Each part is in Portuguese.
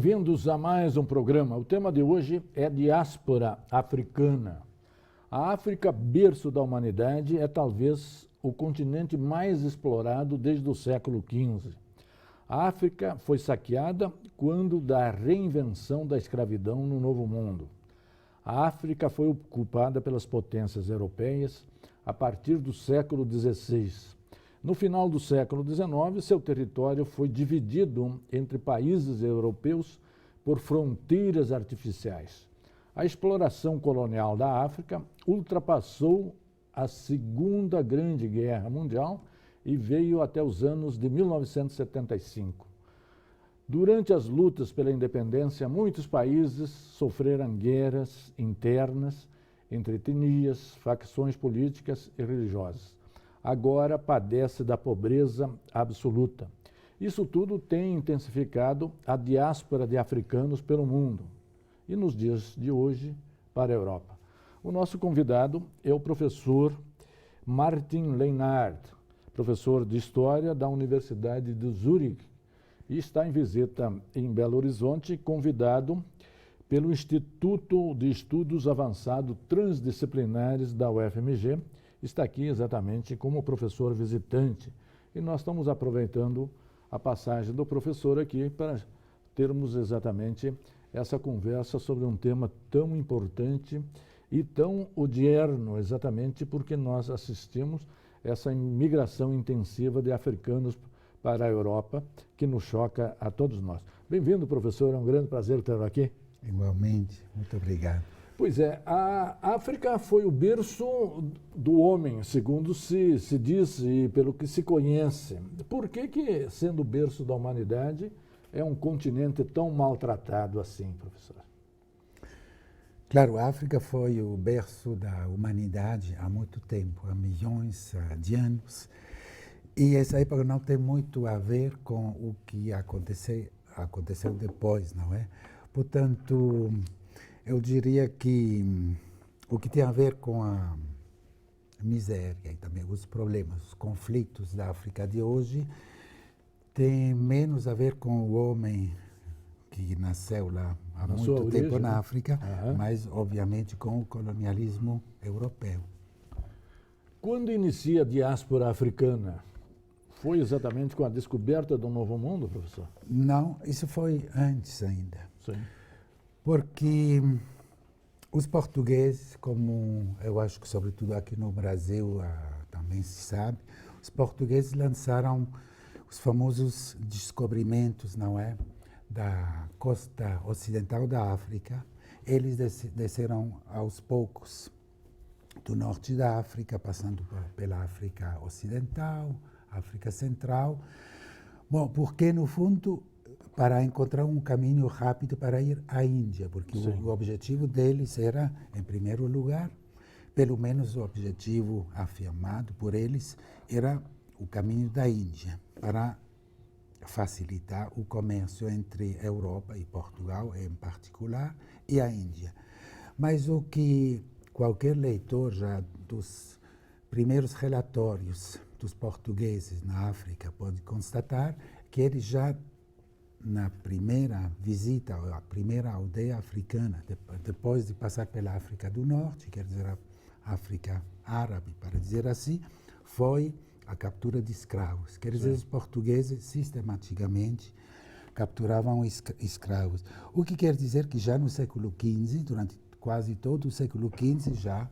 Bem-vindos a mais um programa. O tema de hoje é diáspora africana. A África, berço da humanidade, é talvez o continente mais explorado desde o século XV. A África foi saqueada quando da reinvenção da escravidão no Novo Mundo. A África foi ocupada pelas potências europeias a partir do século XVI. No final do século XIX, seu território foi dividido entre países europeus por fronteiras artificiais. A exploração colonial da África ultrapassou a Segunda Grande Guerra Mundial e veio até os anos de 1975. Durante as lutas pela independência, muitos países sofreram guerras internas entre etnias, facções políticas e religiosas. Agora padece da pobreza absoluta. Isso tudo tem intensificado a diáspora de africanos pelo mundo e, nos dias de hoje, para a Europa. O nosso convidado é o professor Martin Leinart, professor de História da Universidade de Zurique, e está em visita em Belo Horizonte, convidado pelo Instituto de Estudos Avançados Transdisciplinares da UFMG. Está aqui exatamente como professor visitante. E nós estamos aproveitando a passagem do professor aqui para termos exatamente essa conversa sobre um tema tão importante e tão odierno, exatamente porque nós assistimos essa imigração intensiva de africanos para a Europa, que nos choca a todos nós. Bem-vindo, professor, é um grande prazer tê-lo aqui. Igualmente, muito obrigado. Pois é, a África foi o berço do homem, segundo se diz e pelo que se conhece. Por que, sendo o berço da humanidade, é um continente tão maltratado assim, professor? Claro, a África foi o berço da humanidade há muito tempo, há milhões de anos. E essa época não tem muito a ver com o que aconteceu depois, não é? Portanto, eu diria que o que tem a ver com a miséria e também os problemas, os conflitos da África de hoje, tem menos a ver com o homem que nasceu lá há muito tempo na África, mas obviamente com o colonialismo europeu. Quando inicia a diáspora africana? Foi exatamente com a descoberta do Novo Mundo, professor? Não, isso foi antes ainda. Sim. Porque os portugueses, como eu acho que sobretudo aqui no Brasil também se sabe, os portugueses lançaram os famosos descobrimentos, não é? Da costa ocidental da África. Eles desceram aos poucos do norte da África, passando pela África Ocidental, África Central. Bom, porque no fundo para encontrar um caminho rápido para ir à Índia, porque o objetivo deles era, em primeiro lugar, pelo menos o objetivo afirmado por eles, era o caminho da Índia, para facilitar o comércio entre Europa e Portugal, em particular, e a Índia. Mas o que qualquer leitor já dos primeiros relatórios dos portugueses na África pode constatar que eles já na primeira visita, a primeira aldeia africana, depois de passar pela África do Norte, quer dizer, a África árabe, para dizer assim, foi a captura de escravos. Quer dizer, os portugueses sistematicamente capturavam escravos. O que quer dizer que já no século XV, durante quase todo o século XV, já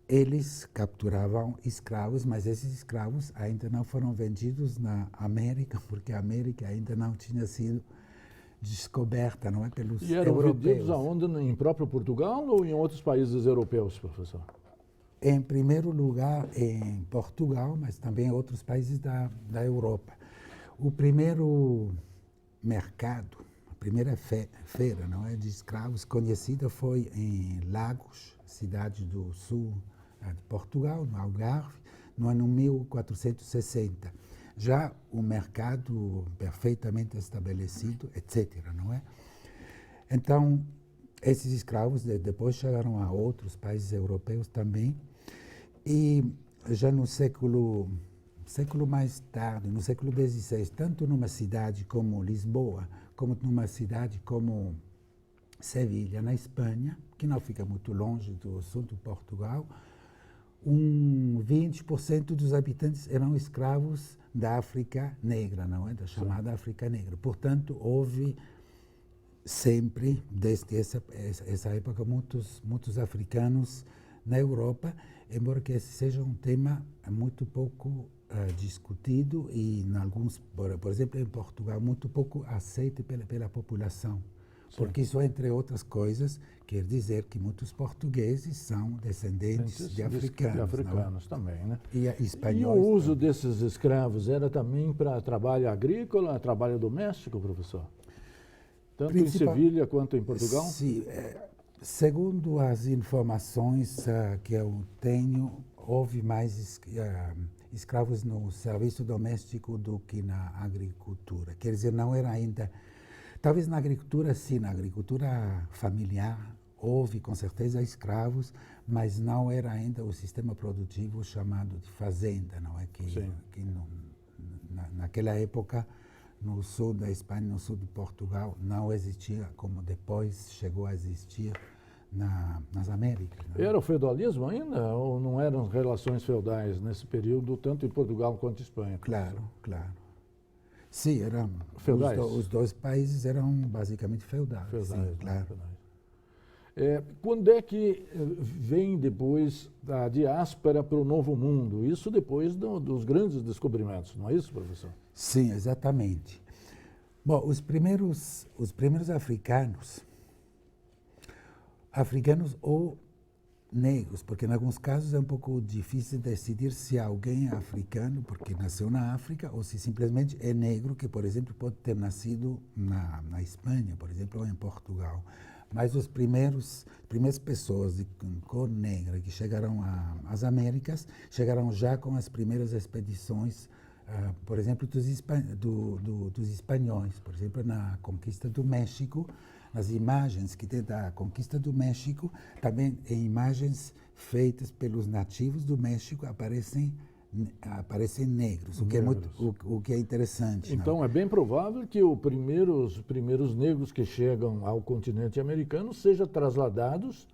eles capturavam escravos, mas esses escravos ainda não foram vendidos na América, porque a América ainda não tinha sido descoberta, não é, pelos europeus. E eram vendidos aonde? Em próprio Portugal ou em outros países europeus, professor? Em primeiro lugar em Portugal, mas também em outros países da Europa. O primeiro mercado, a primeira feira, não é, de escravos conhecida foi em Lagos, cidade do sul de Portugal, no Algarve, no ano 1460. Já o mercado perfeitamente estabelecido, etc., não é? Então, esses escravos depois chegaram a outros países europeus também, e já no século mais tarde, no século XVI, tanto numa cidade como Lisboa, como numa cidade como Sevilha, na Espanha, que não fica muito longe do sul de Portugal, 20% dos habitantes eram escravos da África Negra, não é? Da chamada África Negra. Portanto, houve sempre, desde essa época, muitos africanos na Europa, embora que esse seja um tema muito pouco discutido e, em alguns, por exemplo, em Portugal, muito pouco aceito pela população. Sim. Porque isso, entre outras coisas, quer dizer que muitos portugueses são descendentes de africanos. De africanos também, né? E espanhóis. E o uso desses escravos era também para trabalho agrícola, trabalho doméstico, professor? Tanto em Sevilha quanto em Portugal? Sim. Segundo as informações que eu tenho, houve mais escravos no serviço doméstico do que na agricultura. Quer dizer, não era ainda... Talvez na agricultura, sim, na agricultura familiar, houve com certeza escravos, mas não era ainda o sistema produtivo chamado de fazenda, não é? Naquela época, no sul da Espanha, no sul de Portugal, não existia como depois chegou a existir nas Américas. Não é? Era o feudalismo ainda ou não eram relações feudais nesse período, tanto em Portugal quanto em Espanha? Claro, claro. Sim, eram feudais. Os dois países eram basicamente feudais. Feudais, sim, claro. Feudais. Quando é que vem depois da diáspora para o Novo Mundo? Isso depois dos grandes descobrimentos, não é isso, professor? Sim, exatamente. Bom, os primeiros africanos ou negros, porque em alguns casos é um pouco difícil decidir se alguém é africano porque nasceu na África ou se simplesmente é negro, que, por exemplo, pode ter nascido na Espanha, por exemplo, ou em Portugal. Mas as primeiras pessoas de cor negra que chegaram às Américas chegaram já com as primeiras expedições, por exemplo, dos espanhóis. Por exemplo, na conquista do México, as imagens que tem da conquista do México, também em imagens feitas pelos nativos do México, aparecem negros, o que é interessante. Então, não? é bem provável que os primeiros negros que chegam ao continente americano sejam trasladados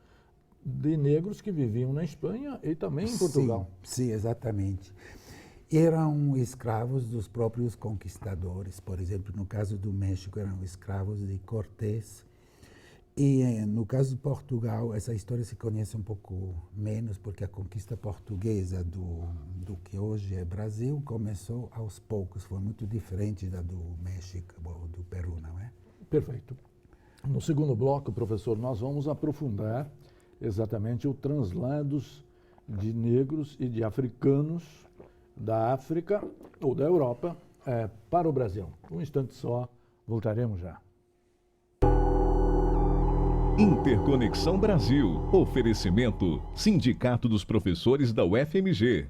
de negros que viviam na Espanha e também em Portugal. Sim, exatamente. Eram escravos dos próprios conquistadores. Por exemplo, no caso do México, eram escravos de Cortés. E no caso de Portugal, essa história se conhece um pouco menos, porque a conquista portuguesa do que hoje é Brasil começou aos poucos. Foi muito diferente da do México ou do Peru, não é? Perfeito. No segundo bloco, professor, nós vamos aprofundar exatamente o translados de negros e de africanos da África ou da Europa para o Brasil. Um instante só, voltaremos já. Interconexão Brasil. Oferecimento: Sindicato dos Professores da UFMG.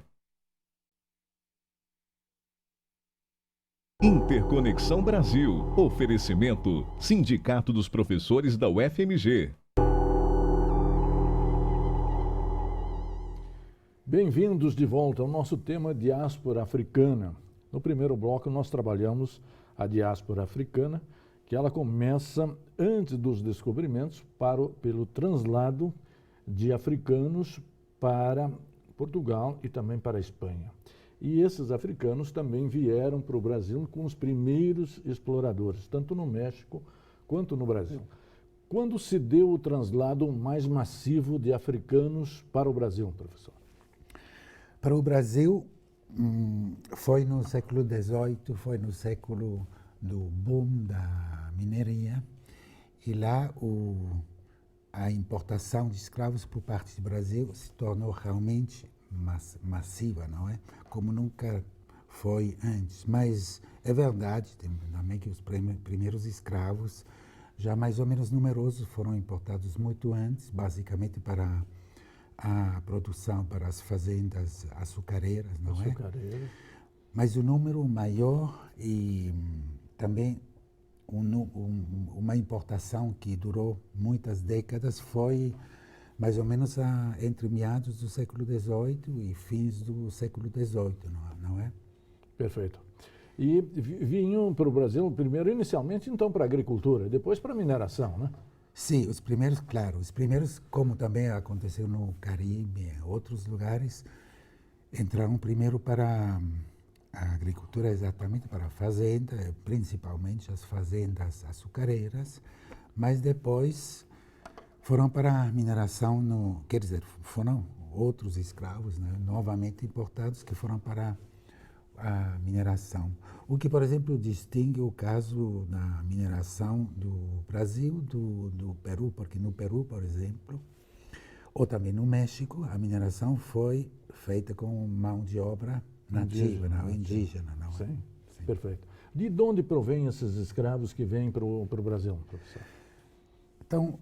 Interconexão Brasil. Oferecimento: Sindicato dos Professores da UFMG. Bem-vindos de volta ao nosso tema diáspora africana. No primeiro bloco nós trabalhamos a diáspora africana, que ela começa antes dos descobrimentos pelo translado de africanos para Portugal e também para a Espanha. E esses africanos também vieram para o Brasil com os primeiros exploradores, tanto no México quanto no Brasil. Quando se deu o translado mais massivo de africanos para o Brasil, professor? Para o Brasil, foi no século XVIII, foi no século do boom da mineria, e lá a importação de escravos por parte do Brasil se tornou realmente massiva, não é? Como nunca foi antes. Mas é verdade também que os primeiros escravos, já mais ou menos numerosos, foram importados muito antes, basicamente para a produção, para as fazendas açucareiras, não é? Mas o número maior e também uma importação que durou muitas décadas foi mais ou menos entre meados do século XVIII e fins do século XVIII, não é? Perfeito. e vinham para o Brasil, primeiro, inicialmente, então, para a agricultura, depois para a mineração, né? Sim, os primeiros, claro, os primeiros, como também aconteceu no Caribe, em outros lugares, entraram primeiro para a agricultura, exatamente para a fazenda, principalmente as fazendas açucareiras, mas depois foram para a mineração, quer dizer, foram outros escravos, né, novamente importados, que foram para a mineração. O que, por exemplo, distingue o caso da mineração do Brasil do Peru, porque no Peru, por exemplo, ou também no México, a mineração foi feita com mão de obra nativa, não indígena. Não. Sim, perfeito. De onde provêm esses escravos que vêm para o Brasil, professor? Então,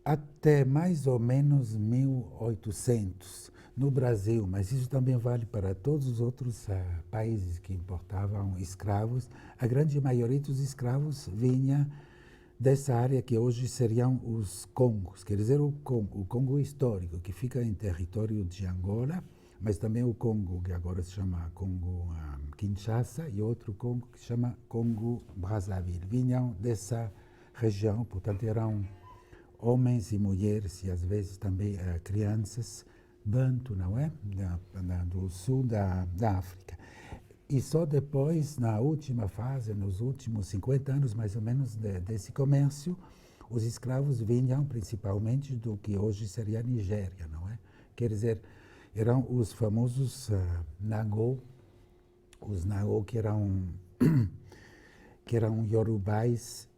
até mais ou menos 1800 no Brasil, mas isso também vale para todos os outros países que importavam escravos, a grande maioria dos escravos vinha dessa área que hoje seriam os Congos, quer dizer, o Congo histórico, que fica em território de Angola, mas também o Congo, que agora se chama Congo Kinshasa, e outro Congo que se chama Congo Brazzaville. Vinham dessa região, portanto, eram homens e mulheres, e às vezes também crianças, banto, não é? Do sul da África. E só depois, na última fase, nos últimos 50 anos mais ou menos desse comércio, os escravos vinham principalmente do que hoje seria a Nigéria, não é? Quer dizer, eram os famosos Nagô, os Nagô que eram iorubais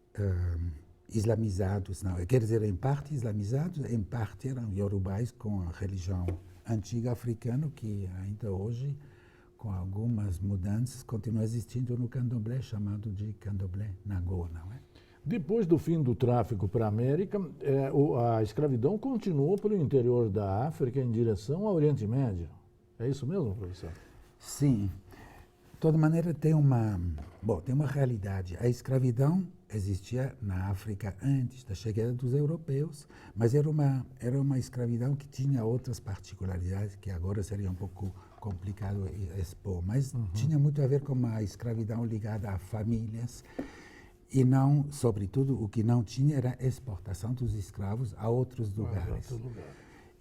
islamizados, não? Quer dizer, em parte islamizados, em parte eram iorubais com a religião antiga africana, que ainda hoje, com algumas mudanças, continua existindo no candomblé, chamado de candomblé Nagô, não é? Depois do fim do tráfico para a América, a escravidão continuou pelo interior da África em direção ao Oriente Médio. É isso mesmo, professor? Sim. De toda maneira, tem uma realidade. A escravidão existia na África antes da chegada dos europeus, mas era uma escravidão que tinha outras particularidades que agora seria um pouco complicado expor, mas tinha muito a ver com uma escravidão ligada a famílias e não, sobretudo, o que não tinha era a exportação dos escravos a outros lugares.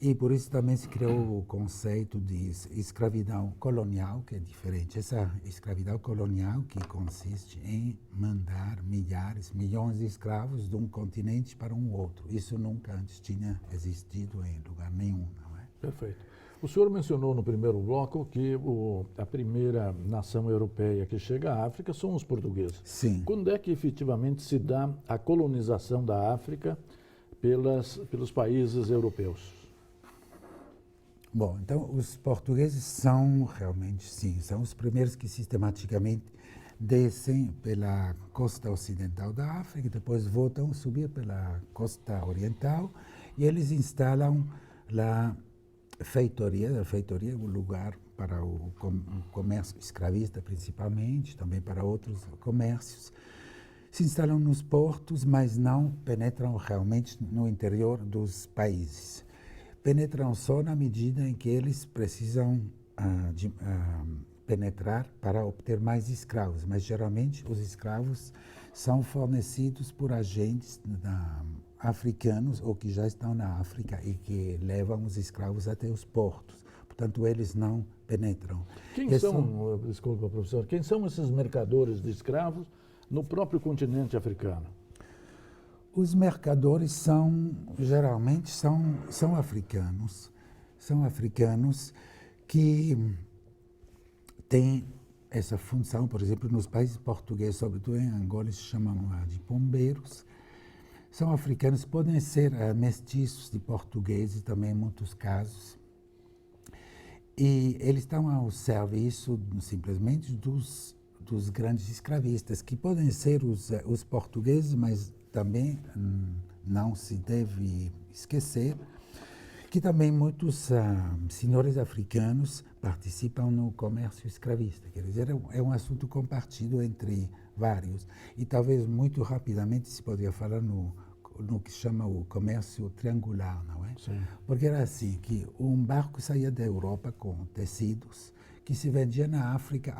E por isso também se criou o conceito de escravidão colonial, que é diferente. Essa escravidão colonial que consiste em mandar milhões de escravos de um continente para um outro. Isso nunca antes tinha existido em lugar nenhum, não é? Perfeito. O senhor mencionou no primeiro bloco que a primeira nação europeia que chega à África são os portugueses. Sim. Quando é que efetivamente se dá a colonização da África pelos países europeus? Bom, então os portugueses são realmente, sim, são os primeiros que sistematicamente descem pela costa ocidental da África, depois voltam a subir pela costa oriental e eles instalam lá a feitoria, um lugar para o comércio escravista principalmente, também para outros comércios. Se instalam nos portos, mas não penetram realmente no interior dos países. Penetram só na medida em que eles precisam penetrar para obter mais escravos, mas geralmente os escravos são fornecidos por agentes africanos ou que já estão na África e que levam os escravos até os portos. Portanto, eles não penetram. Desculpa, professor, quem são esses mercadores de escravos no próprio continente africano? Os mercadores geralmente são africanos. São africanos que têm essa função, por exemplo, nos países portugueses, sobretudo em Angola, eles se chamam de pombeiros. São africanos, podem ser mestiços de portugueses também em muitos casos. E eles estão ao serviço simplesmente dos grandes escravistas, que podem ser os portugueses, mas também não se deve esquecer que também muitos senhores africanos participam no comércio escravista. Quer dizer, é um assunto compartido entre vários. E talvez muito rapidamente se poderia falar no que se chama o comércio triangular, não é? Sim. Porque era assim, que um barco saía da Europa com tecidos que se vendia na África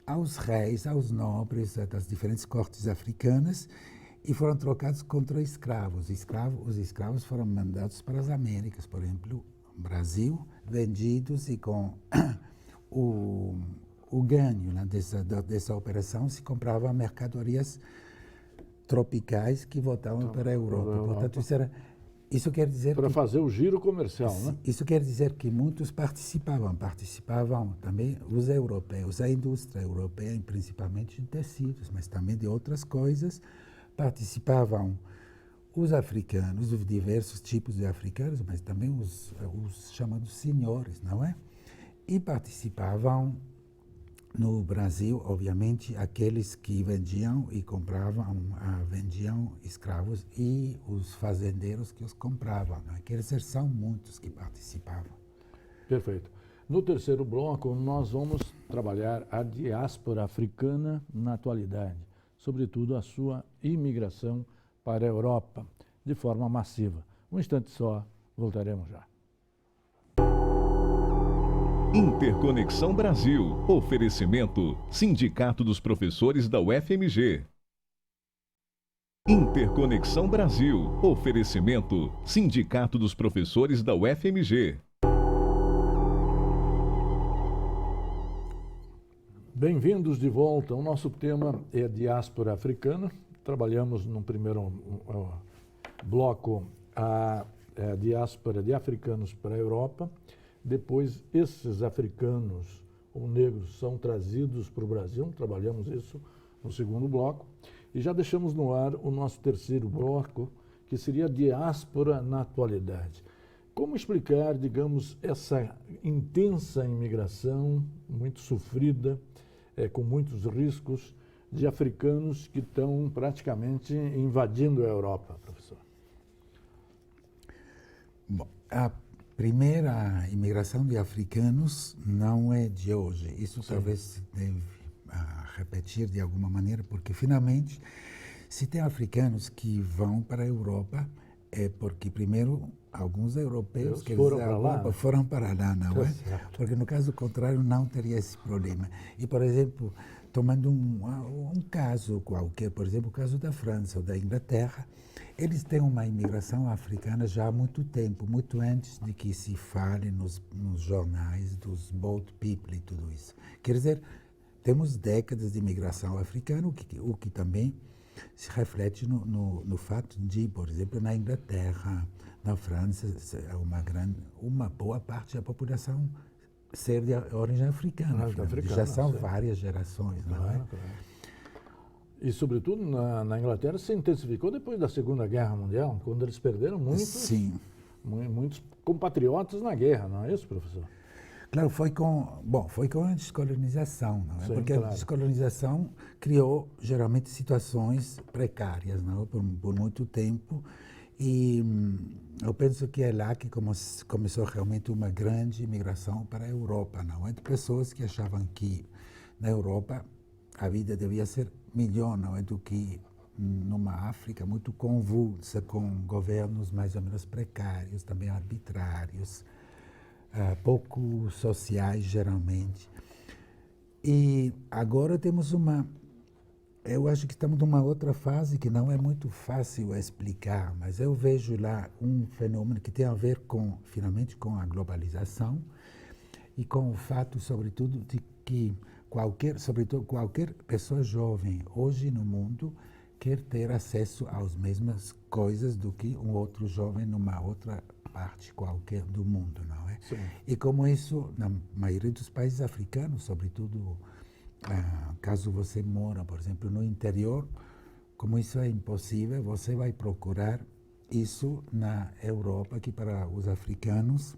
aos reis, aos nobres das diferentes cortes africanas e foram trocados contra escravos. Os escravos foram mandados para as Américas, por exemplo, Brasil, vendidos e com o ganho, né, dessa operação se compravam mercadorias tropicais que voltavam para a Europa. Portanto, isso quer dizer para fazer o giro comercial, né? Isso quer dizer que muitos participavam também os europeus, a indústria europeia, principalmente de tecidos, mas também de outras coisas. Participavam os africanos, os diversos tipos de africanos, mas também os chamados senhores, não é? E participavam no Brasil, obviamente, aqueles que vendiam e compravam, vendiam escravos e os fazendeiros que os compravam. Não é? Quer dizer, são muitos que participavam. Perfeito. No terceiro bloco, nós vamos trabalhar a diáspora africana na atualidade, sobretudo a sua imigração para a Europa, de forma massiva. Um instante só, voltaremos já. Interconexão Brasil. Oferecimento: Sindicato dos Professores da UFMG. Interconexão Brasil. Oferecimento: Sindicato dos Professores da UFMG. Bem-vindos de volta. O nosso tema é diáspora africana. Trabalhamos no primeiro bloco a diáspora de africanos para a Europa. Depois, esses africanos ou negros são trazidos para o Brasil. Trabalhamos isso no segundo bloco. E já deixamos no ar o nosso terceiro bloco, que seria diáspora na atualidade. Como explicar, digamos, essa intensa imigração, muito sofrida, com muitos riscos, de africanos que estão praticamente invadindo a Europa, professor? Bom, a primeira imigração de africanos não é de hoje. Isso Sim. Talvez se deve repetir de alguma maneira, porque finalmente, se tem africanos que vão para a Europa, é porque primeiro alguns europeus que foram para lá, não é? Porque no caso contrário não teria esse problema. E, por exemplo, tomando um caso qualquer, por exemplo, o caso da França ou da Inglaterra, eles têm uma imigração africana já há muito tempo, muito antes de que se fale nos jornais dos boat people e tudo isso. Quer dizer, temos décadas de imigração africana, o que também se reflete no fato de, por exemplo, na Inglaterra, na França, uma boa parte da população ser de origem africana. Já são várias gerações, não é? E, sobretudo, na Inglaterra se intensificou depois da Segunda Guerra Mundial, quando eles perderam muitos compatriotas na guerra, não é isso, professor? Claro, foi com a descolonização, não é? Sim, porque a descolonização criou, geralmente, situações precárias, não é? Por muito tempo. E eu penso que é lá que começou realmente uma grande imigração para a Europa, não é? De pessoas que achavam que na Europa a vida devia ser melhor, não é? Do que numa África muito convulsa, com governos mais ou menos precários, também arbitrários, pouco sociais, geralmente. E agora temos eu acho que estamos numa outra fase que não é muito fácil explicar, mas eu vejo lá um fenômeno que tem a ver finalmente, com a globalização e com o fato, sobretudo, de que qualquer pessoa jovem hoje no mundo quer ter acesso às mesmas coisas do que um outro jovem numa outra parte qualquer do mundo, não é? Sim. E como isso, na maioria dos países africanos, sobretudo, caso você mora, por exemplo, no interior, como isso é impossível, você vai procurar isso na Europa, que para os africanos,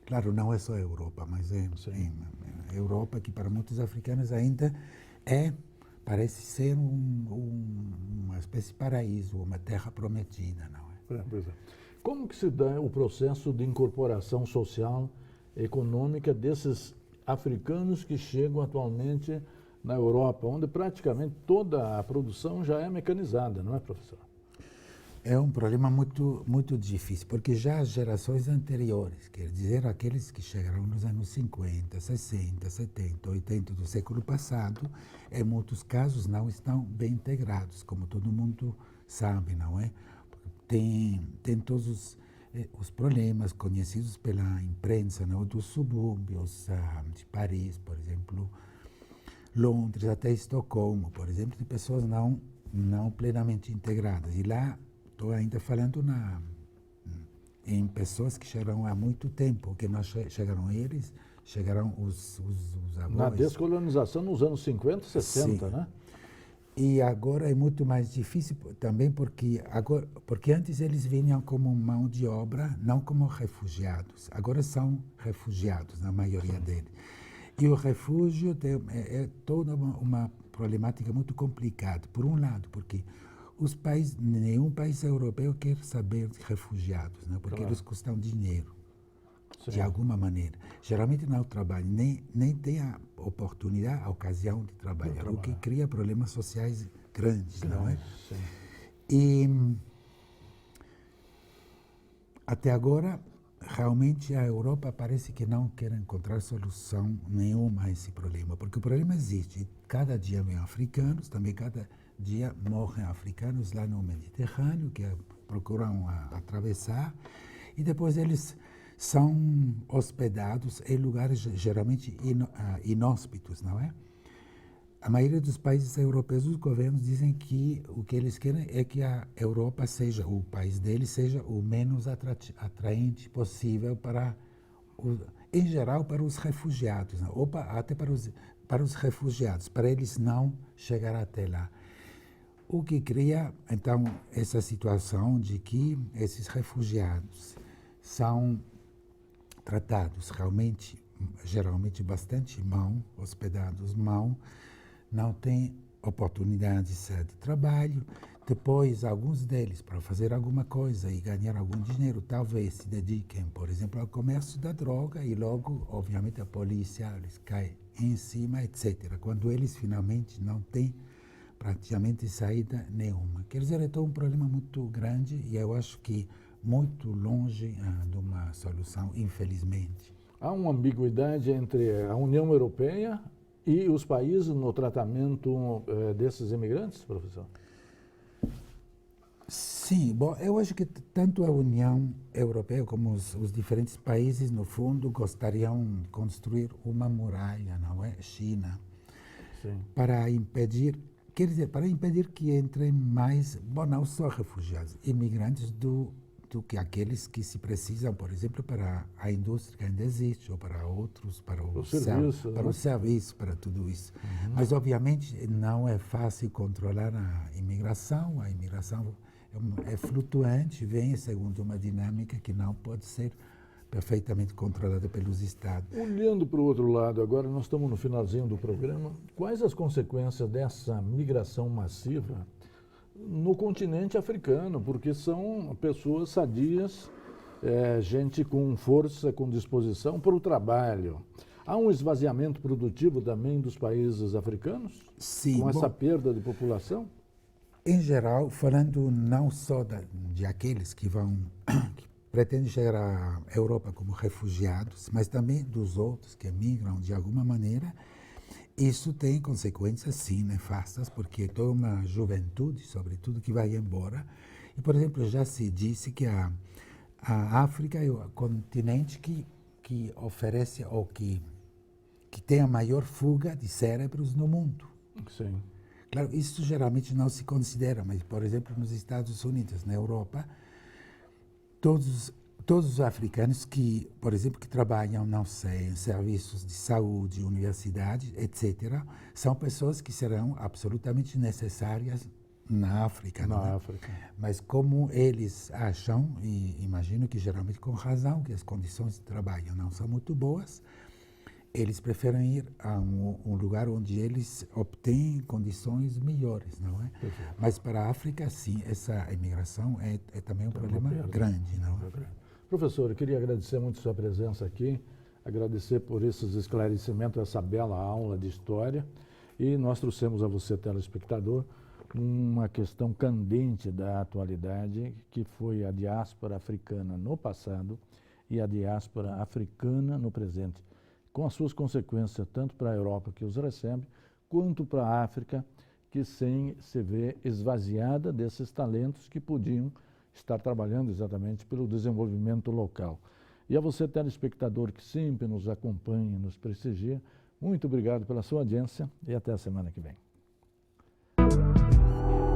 claro, não é só a Europa, mas é a Europa que para muitos africanos ainda parece ser uma espécie de paraíso, uma terra prometida, não é? Pois é. Como que se dá o processo de incorporação social, econômica desses africanos que chegam atualmente na Europa, onde praticamente toda a produção já é mecanizada, não é, professor? É um problema muito difícil, porque já as gerações anteriores, quer dizer, aqueles que chegaram nos anos 50, 60, 70, 80 do século passado, em muitos casos não estão bem integrados, como todo mundo sabe, não é? Tem todos os problemas conhecidos pela imprensa, não? Dos subúrbios de Paris, por exemplo, Londres, até Estocolmo, por exemplo, de pessoas não plenamente integradas. E lá estou ainda falando em pessoas que chegaram há muito tempo, que não chegaram eles, chegaram os avós. Na descolonização nos anos 50, 60, Sim. né? E agora é muito mais difícil também porque antes eles vinham como mão de obra, não como refugiados. Agora são refugiados, na maioria deles. E o refúgio é toda uma problemática muito complicada. Por um lado, porque nenhum país europeu quer saber de refugiados, né? Porque eles custam dinheiro, de alguma maneira. Geralmente não trabalham, nem tem a oportunidade, a ocasião de trabalhar, o que cria problemas sociais grandes, não é? Sim. E até agora, realmente a Europa parece que não quer encontrar solução nenhuma a esse problema, porque o problema existe. Cada dia vem africanos, também cada dia morrem africanos lá no Mediterrâneo, que procuram atravessar, e depois eles são hospedados em lugares geralmente inóspitos, não é? A maioria dos países europeus, os governos dizem que o que eles querem é que a Europa seja, o país deles seja o menos atraente possível em geral, para os refugiados, né? Ou até para os refugiados, para eles não chegar até lá. O que cria, então, essa situação de que esses refugiados são tratados geralmente bastante mal, hospedados mal, não têm oportunidades de trabalho. Depois, alguns deles, para fazer alguma coisa e ganhar algum dinheiro, talvez se dediquem, por exemplo, ao comércio da droga e logo, obviamente, a polícia lhes cai em cima, etc. Quando eles finalmente não têm praticamente saída nenhuma. Quer dizer, é todo um problema muito grande e eu acho que muito longe de uma solução, infelizmente. Há uma ambiguidade entre a União Europeia e os países no tratamento desses imigrantes, professor? Sim, bom, eu acho que tanto a União Europeia como os diferentes países, no fundo, gostariam de construir uma muralha, não é? China, Sim. para impedir, quer dizer, para impedir que entrem mais, bom, não só refugiados, imigrantes do que aqueles que se precisam, por exemplo, para a indústria que ainda existe, ou para outros, para o serviço, para tudo isso. Uhum. Mas, obviamente, não é fácil controlar a imigração é flutuante, vem segundo uma dinâmica que não pode ser perfeitamente controlada pelos Estados. Olhando para o outro lado, agora nós estamos no finalzinho do programa, quais as consequências dessa migração massiva no continente africano? Porque são pessoas sadias, gente com força, com disposição para o trabalho. Há um esvaziamento produtivo também dos países africanos? Sim. Com essa perda de população? Em geral, falando não só de aqueles que pretendem chegar à Europa como refugiados, mas também dos outros que migram de alguma maneira, isso tem consequências, sim, nefastas, porque toda uma juventude, sobretudo, que vai embora. E, por exemplo, já se disse que a África é o continente que oferece ou que tem a maior fuga de cérebros no mundo. Sim. Claro, isso geralmente não se considera, mas, por exemplo, nos Estados Unidos, na Europa, todos os africanos que, por exemplo, que trabalham, não sei, em serviços de saúde, universidade, etc., são pessoas que serão absolutamente necessárias na África. Mas como eles acham, e imagino que geralmente com razão, que as condições de trabalho não são muito boas, eles preferem ir a um lugar onde eles obtêm condições melhores, não é? Perfeito. Mas para a África, sim, essa imigração é também um problema grande, não é? Professor, eu queria agradecer muito a sua presença aqui, agradecer por esses esclarecimentos, essa bela aula de história, e nós trouxemos a você, telespectador, uma questão candente da atualidade, que foi a diáspora africana no passado e a diáspora africana no presente, com as suas consequências tanto para a Europa, que os recebe, quanto para a África, que se vê esvaziada desses talentos que podiam estar trabalhando exatamente pelo desenvolvimento local. E a você, telespectador, que sempre nos acompanha, nos prestigia, muito obrigado pela sua audiência e até a semana que vem.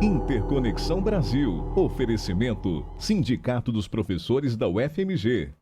Interconexão Brasil. Oferecimento: Sindicato dos Professores da UFMG.